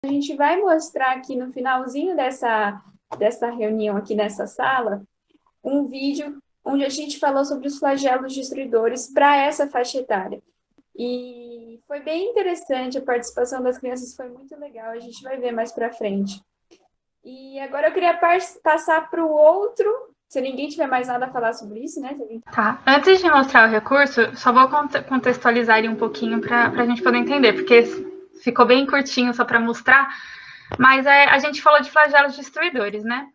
A gente vai mostrar aqui no finalzinho dessa reunião aqui nessa sala um vídeo onde a gente falou sobre os flagelos destruidores para essa faixa etária. E foi bem interessante, a participação das crianças foi muito legal, a gente vai ver mais para frente. E agora eu queria passar para o outro, se ninguém tiver mais nada a falar sobre isso, né? Tá. Antes de mostrar o recurso, só vou contextualizar ele um pouquinho para a gente poder entender, porque ficou bem curtinho só para mostrar, mas a gente falou de flagelos destruidores, né?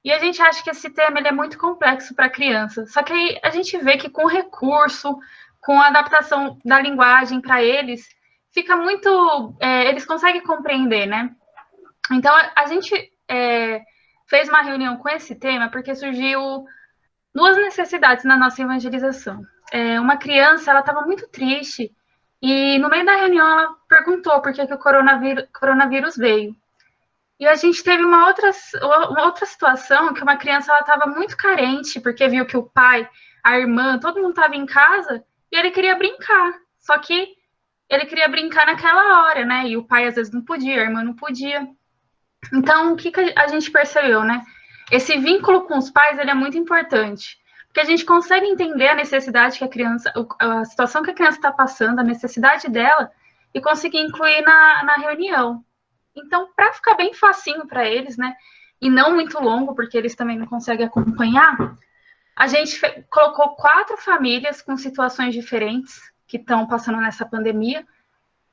E a gente acha que esse tema ele é muito complexo para criança. Só que aí a gente vê que com recurso, com a adaptação da linguagem para eles, fica muito. Eles conseguem compreender, né? Então a gente fez uma reunião com esse tema porque surgiu duas necessidades na nossa evangelização. Uma criança ela estava muito triste e no meio da reunião ela perguntou por que o coronavírus veio. E a gente teve uma outra situação que uma criança ela estava muito carente porque viu que o pai, a irmã, todo mundo estava em casa e ele queria brincar. Só que ele queria brincar naquela hora, né? E o pai às vezes não podia, a irmã não podia. Então, o que a gente percebeu, né? Esse vínculo com os pais ele é muito importante, porque a gente consegue entender a necessidade que a criança, a situação que a criança está passando, a necessidade dela, e conseguir incluir na reunião. Então, para ficar bem facinho para eles, né? E não muito longo, porque eles também não conseguem acompanhar, a gente colocou 4 famílias com situações diferentes que estão passando nessa pandemia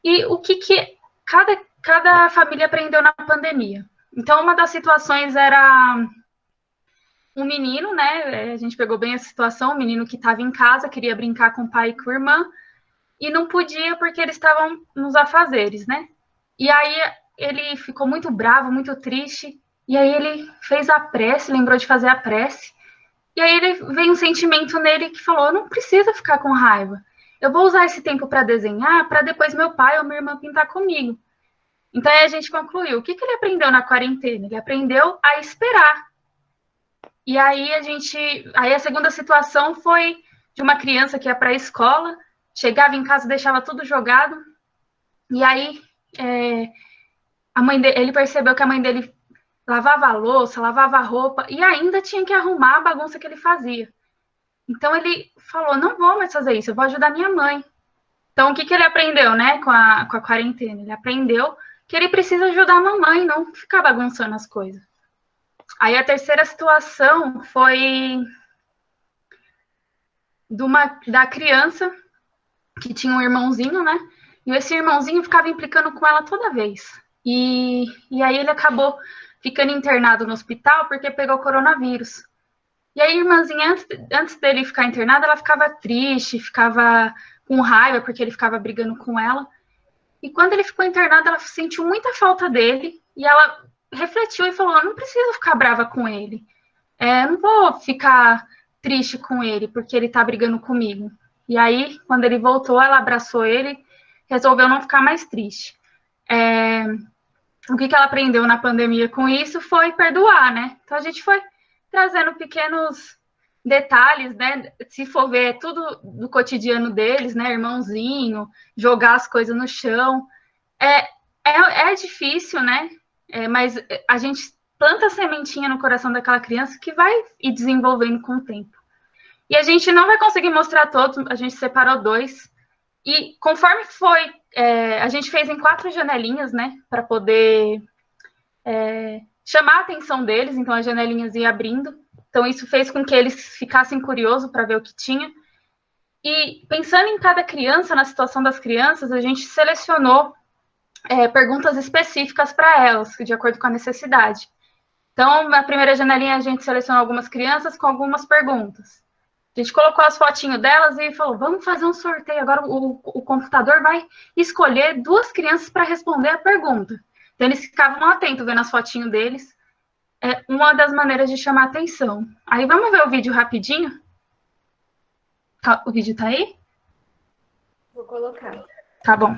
e o que cada família aprendeu na pandemia. Então, uma das situações era um menino, né? A gente pegou bem a situação, um menino que estava em casa, queria brincar com o pai e com a irmã, e não podia porque eles estavam nos afazeres, né? E aí ele ficou muito bravo, muito triste, e aí ele fez a prece, lembrou de fazer a prece, e aí ele veio um sentimento nele que falou: não precisa ficar com raiva. Eu vou usar esse tempo para desenhar, para depois meu pai ou minha irmã pintar comigo. Então aí a gente concluiu. O que ele aprendeu na quarentena? Ele aprendeu a esperar. E aí aí a segunda situação foi de uma criança que ia para a escola, chegava em casa, deixava tudo jogado, e aí ele percebeu que a mãe dele lavava a louça, lavava a roupa e ainda tinha que arrumar a bagunça que ele fazia. Então ele falou: não vou mais fazer isso, eu vou ajudar minha mãe. Então o que ele aprendeu, né, com a quarentena? Ele aprendeu que ele precisa ajudar a mamãe, não ficar bagunçando as coisas. Aí a terceira situação foi da criança que tinha um irmãozinho, né? E esse irmãozinho ficava implicando com ela toda vez. E aí ele acabou ficando internado no hospital porque pegou coronavírus. E aí a irmãzinha, antes dele ficar internada, ela ficava triste, ficava com raiva porque ele ficava brigando com ela. E quando ele ficou internado, ela sentiu muita falta dele e ela refletiu e falou: não preciso ficar brava com ele. Não vou ficar triste com ele porque ele tá brigando comigo. E aí, quando ele voltou, ela abraçou ele, resolveu não ficar mais triste. O que ela aprendeu na pandemia com isso foi perdoar, né? Então a gente foi trazendo pequenos detalhes, né? Se for ver, é tudo do cotidiano deles, né? Irmãozinho, jogar as coisas no chão. É, é difícil, né? Mas a gente planta a sementinha no coração daquela criança que vai ir desenvolvendo com o tempo. E a gente não vai conseguir mostrar todos, a gente separou 2. E conforme foi, a gente fez em 4 janelinhas, né? Para poder chamar a atenção deles, então as janelinhas iam abrindo. Então isso fez com que eles ficassem curiosos para ver o que tinha. E pensando em cada criança, na situação das crianças, a gente selecionou perguntas específicas para elas, de acordo com a necessidade. Então, na primeira janelinha, a gente selecionou algumas crianças com algumas perguntas. A gente colocou as fotinhos delas e falou: vamos fazer um sorteio. Agora o computador vai escolher 2 crianças para responder a pergunta. Então, eles ficavam atentos vendo as fotinhos deles. É uma das maneiras de chamar atenção. Aí, vamos ver o vídeo rapidinho? O vídeo tá aí? Vou colocar. Tá bom.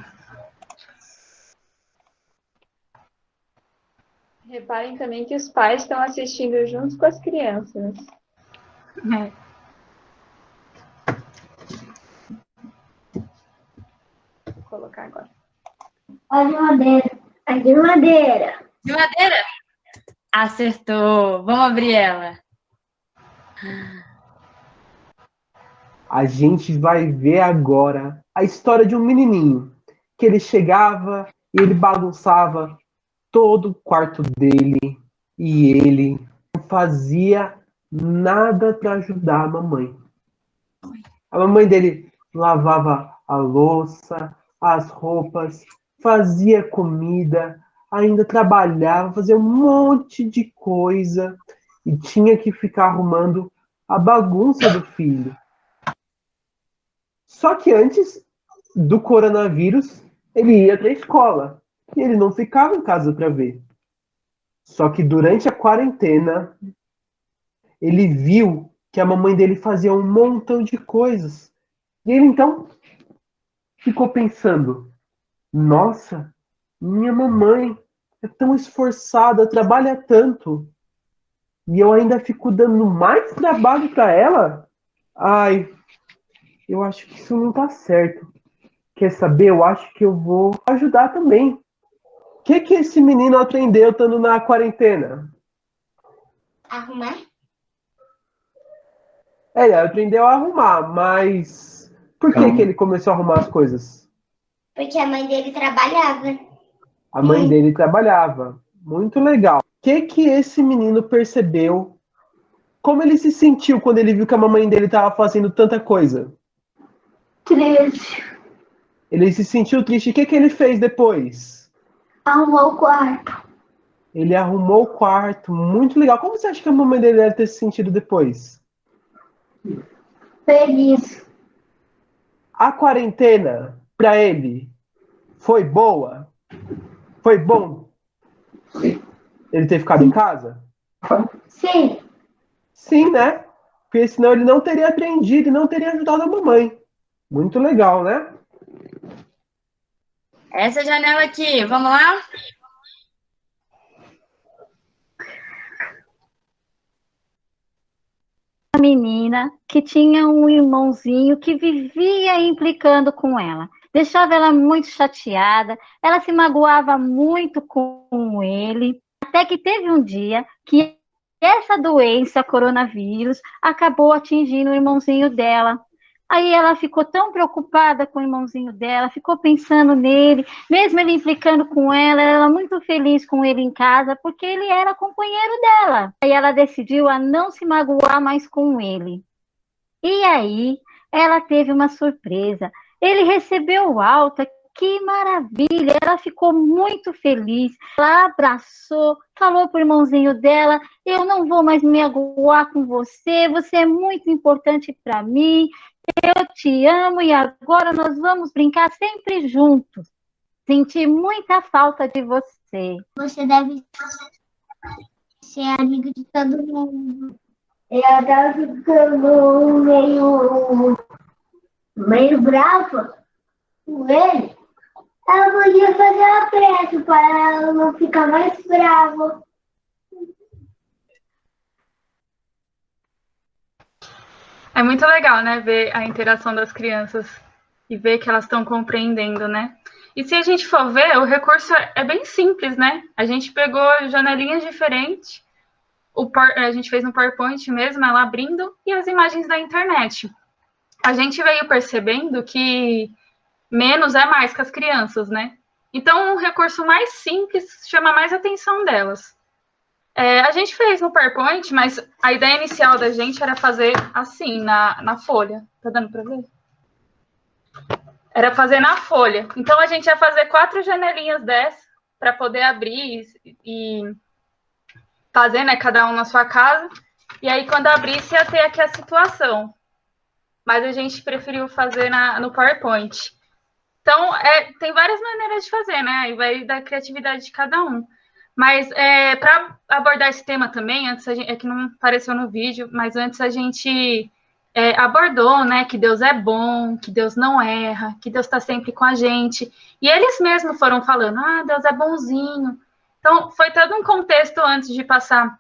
Reparem também que os pais estão assistindo juntos com as crianças. É. Vou colocar agora. Olha, madeira. A de madeira. De madeira? Acertou. Vamos abrir ela. A gente vai ver agora a história de um menininho que ele chegava e ele bagunçava todo o quarto dele e ele não fazia nada para ajudar a mamãe. A mamãe dele lavava a louça, as roupas, fazia comida, ainda trabalhava, fazia um monte de coisa e tinha que ficar arrumando a bagunça do filho. Só que antes do coronavírus, ele ia para a escola e ele não ficava em casa para ver. Só que durante a quarentena, ele viu que a mamãe dele fazia um montão de coisas. E ele então ficou pensando: nossa, minha mamãe é tão esforçada, trabalha tanto, e eu ainda fico dando mais trabalho para ela? Ai, eu acho que isso não tá certo. Quer saber? Eu acho que eu vou ajudar também. O que esse menino aprendeu estando na quarentena? Arrumar? Ele aprendeu a arrumar, mas por que ele começou a arrumar as coisas? Porque a mãe dele trabalhava. A mãe dele trabalhava. Muito legal. O que esse menino percebeu? Como ele se sentiu quando ele viu que a mamãe dele estava fazendo tanta coisa? Triste. Ele se sentiu triste. O que ele fez depois? Arrumou o quarto. Ele arrumou o quarto. Muito legal. Como você acha que a mamãe dele deve ter se sentido depois? Feliz. A quarentena, para ele, foi boa? Foi bom ele ter ficado em casa? Sim. Sim, né? Porque senão ele não teria aprendido e não teria ajudado a mamãe. Muito legal, né? Essa janela aqui, vamos lá? Menina que tinha um irmãozinho que vivia implicando com ela. Deixava ela muito chateada, ela se magoava muito com ele, até que teve um dia que essa doença, coronavírus, acabou atingindo o irmãozinho dela. Aí ela ficou tão preocupada com o irmãozinho dela, ficou pensando nele, mesmo ele implicando com ela muito feliz com ele em casa, porque ele era companheiro dela. Aí ela decidiu a não se magoar mais com ele. E aí ela teve uma surpresa. Ele recebeu alta, que maravilha! Ela ficou muito feliz. Ela abraçou, falou para o irmãozinho dela: eu não vou mais me magoar com você, você é muito importante para mim. Eu te amo e agora nós vamos brincar sempre juntos. Senti muita falta de você. Você deve ser amigo de todo mundo. Eu tava ficando meio brava com ele. Ela podia fazer uma prece para ela não ficar mais brava. É muito legal, né, ver a interação das crianças e ver que elas estão compreendendo, né? E se a gente for ver, o recurso é bem simples, né? A gente pegou janelinhas diferentes, a gente fez no PowerPoint mesmo, ela abrindo, e as imagens da internet. A gente veio percebendo que menos é mais com as crianças, né? Então, um recurso mais simples chama mais a atenção delas. A gente fez no PowerPoint, mas a ideia inicial da gente era fazer assim, na folha. Tá dando para ver? Era fazer na folha. Então, a gente ia fazer 4 janelinhas dessas para poder abrir e fazer, né, cada um na sua casa. E aí, quando abrisse, ia ter aqui a situação. Mas a gente preferiu fazer no PowerPoint. Então, tem várias maneiras de fazer, né? Aí vai da criatividade de cada um. Mas para abordar esse tema também, antes é que não apareceu no vídeo, mas antes a gente abordou, né, que Deus é bom, que Deus não erra, que Deus está sempre com a gente. E eles mesmos foram falando: Deus é bonzinho. Então, foi todo um contexto antes de passar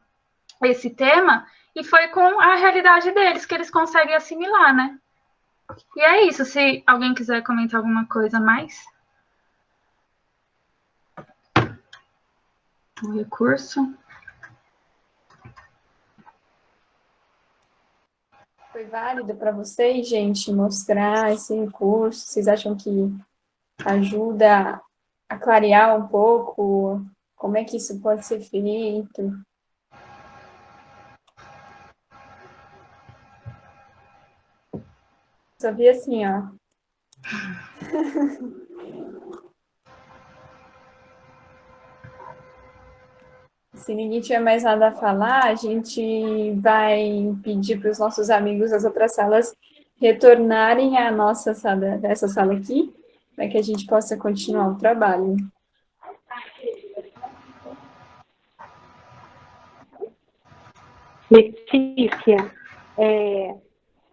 esse tema, e foi com a realidade deles que eles conseguem assimilar, né? E é isso. Se alguém quiser comentar alguma coisa mais. o recurso. Foi válido para vocês, gente, mostrar esse recurso? Vocês acham que ajuda a clarear um pouco como é que isso pode ser feito? Só vi assim, ó. Se ninguém tiver mais nada a falar, a gente vai pedir para os nossos amigos das outras salas retornarem à nossa sala, dessa sala aqui, para que a gente possa continuar o trabalho. Letícia,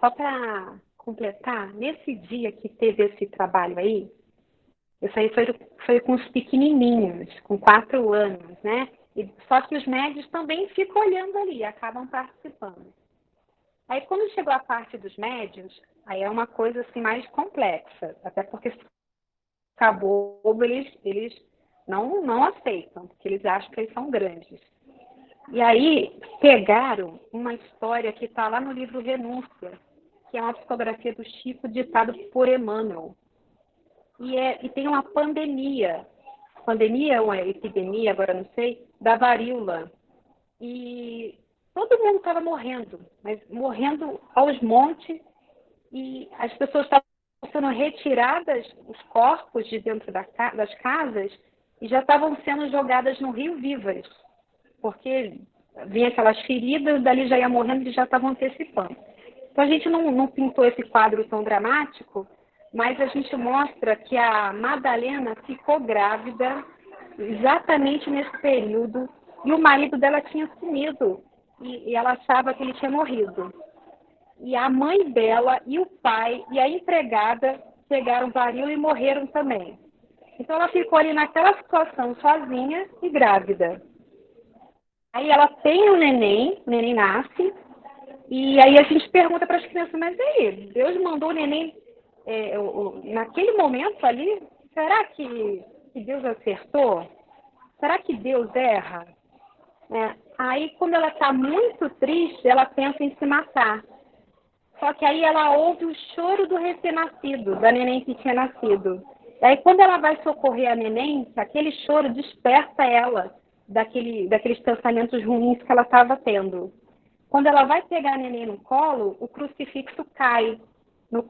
só para completar, nesse dia que teve esse trabalho aí, isso aí foi com os pequenininhos, com 4 anos, né? Só que os médios também ficam olhando ali, acabam participando. Aí, quando chegou a parte dos médios, aí é uma coisa assim mais complexa, até porque se ficar bobo, eles não aceitam, porque eles acham que eles são grandes. E aí pegaram uma história que está lá no livro Renúncia, que é uma psicografia do Chico ditado por Emmanuel. E tem uma pandemia ou uma epidemia, agora não sei, da varíola. E todo mundo estava morrendo, mas morrendo aos montes, e as pessoas estavam sendo retiradas, os corpos de dentro das casas, e já estavam sendo jogadas no rio vivas, porque vinha aquelas feridas, dali já ia morrendo e já estavam antecipando. Então a gente não pintou esse quadro tão dramático, mas a gente mostra que a Madalena ficou grávida exatamente nesse período, e o marido dela tinha sumido, e ela achava que ele tinha morrido. E a mãe dela e o pai e a empregada pegaram varíola e morreram também. Então ela ficou ali naquela situação sozinha e grávida. Aí ela tem o neném nasce, e aí a gente pergunta para as crianças, mas aí, Deus mandou o neném naquele momento ali, será que Deus acertou? Será que Deus erra? Aí quando ela está muito triste, ela pensa em se matar. Só que aí ela ouve o choro do recém-nascido, da neném que tinha nascido. E aí quando ela vai socorrer a neném, aquele choro desperta ela daqueles pensamentos ruins que ela estava tendo. Quando ela vai pegar a neném no colo, o crucifixo cai. Não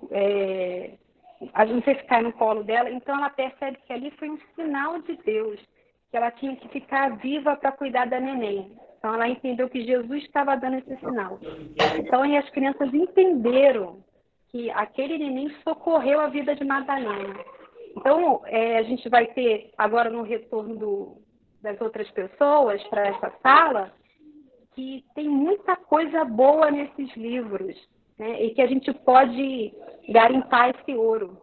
sei se cai no colo dela, então ela percebe que ali foi um sinal de Deus, que ela tinha que ficar viva para cuidar da neném. Então ela entendeu que Jesus estava dando esse sinal. Então aí as crianças entenderam que aquele neném socorreu a vida de Madalena. Então a gente vai ter agora no retorno das outras pessoas para essa sala, que tem muita coisa boa nesses livros, né? E que a gente pode garimpar esse ouro.